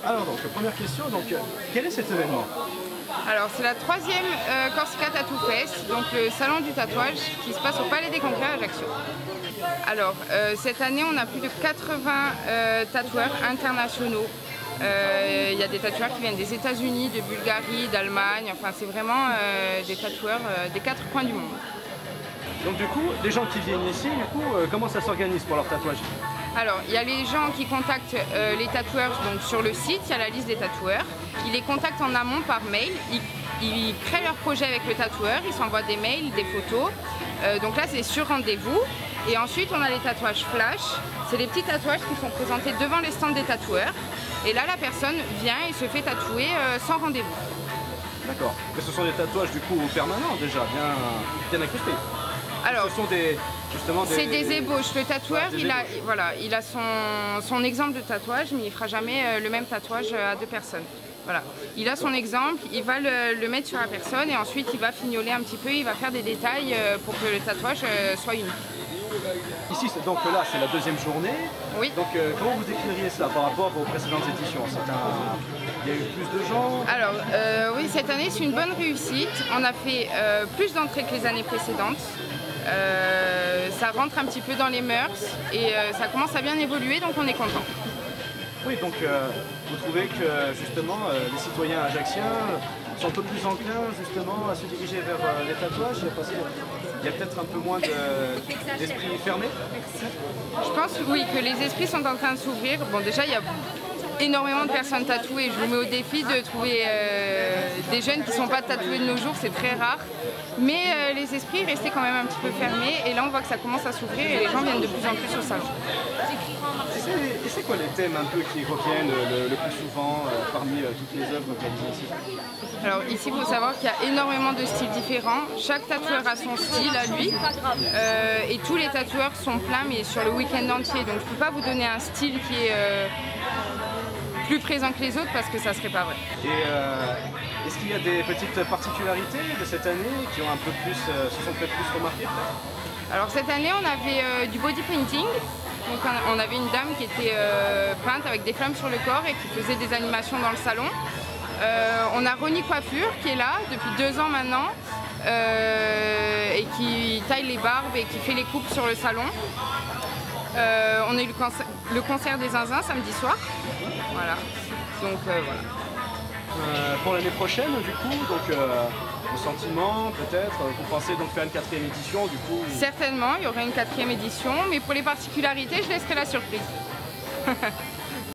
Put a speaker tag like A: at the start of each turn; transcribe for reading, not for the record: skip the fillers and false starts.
A: Alors donc, première question, donc, quel est cet événement?
B: Alors c'est la 3e Corsica Tattoo Fest, donc le salon du tatouage qui se passe au Palais des Congrès à Ajaccio. Alors cette année on a plus de 80 tatoueurs internationaux. Il y a des tatoueurs qui viennent des États-Unis, de Bulgarie, d'Allemagne, enfin c'est vraiment des tatoueurs des 4 coins du monde.
A: Donc du coup, les gens qui viennent ici, du coup, comment ça s'organise pour leur tatouage?
B: Alors, il y a les gens qui contactent les tatoueurs donc, sur le site, il y a la liste des tatoueurs. Ils les contactent en amont par mail, ils créent leur projet avec le tatoueur, ils s'envoient des mails, des photos. Donc là, c'est sur rendez-vous. Et ensuite, on a les tatouages flash. C'est les petits tatouages qui sont présentés devant les stands des tatoueurs. Et là, la personne vient et se fait tatouer sans rendez-vous.
A: D'accord. Mais ce sont des tatouages du coup permanents déjà, bien incrustés. Alors, ce sont c'est
B: des ébauches. Le tatoueur,
A: ouais,
B: il a son exemple de tatouage, mais il ne fera jamais le même tatouage à 2 personnes. Voilà. Il a son exemple, il va le mettre sur la personne et ensuite il va fignoler un petit peu, il va faire des détails pour que le tatouage soit unique.
A: Ici, donc là, c'est la 2e journée.
B: Oui.
A: Donc, comment vous décririez cela par rapport aux précédentes éditions? Il y a eu plus de gens?
B: Alors, oui, cette année, c'est une bonne réussite. On a fait plus d'entrées que les années précédentes. Ça rentre un petit peu dans les mœurs et ça commence à bien évoluer, donc on est content.
A: Oui, donc vous trouvez que justement les citoyens ajacciens sont un peu plus enclins justement à se diriger vers les tatouages parce qu'il y a peut-être un peu moins d'esprit fermé?
B: Je pense oui, que les esprits sont en train de s'ouvrir. Bon, déjà, il y a énormément de personnes tatouées. Je vous mets au défi de trouver des jeunes qui ne sont pas tatoués de nos jours, c'est très rare. Mais les esprits restaient quand même un petit peu fermés et là on voit que ça commence à s'ouvrir et les gens viennent de plus en plus au salon.
A: Et c'est quoi les thèmes un peu qui reviennent le plus souvent parmi toutes les œuvres réalisées ici?
B: Alors ici il faut savoir qu'il y a énormément de styles différents. Chaque tatoueur a son style à lui et tous les tatoueurs sont pleins mais sur le week-end entier. Donc je ne peux pas vous donner un style qui est plus présent que les autres parce que ça serait pas vrai.
A: Et est-ce qu'il y a des petites particularités de cette année qui ont un peu plus, se sont fait plus remarquer peut-être?
B: Alors cette année on avait du body painting. Donc on avait une dame qui était peinte avec des flammes sur le corps et qui faisait des animations dans le salon. On a Ronnie Coiffure qui est là depuis 2 ans maintenant et qui taille les barbes et qui fait les coupes sur le salon. On a eu le concert des Zinzins samedi soir. Voilà. Donc voilà.
A: Pour l'année prochaine du coup, donc le sentiment peut-être, vous pensez donc faire une 4e édition du coup?
B: Certainement, il y aurait une 4e édition, mais pour les particularités, je laisserai la surprise.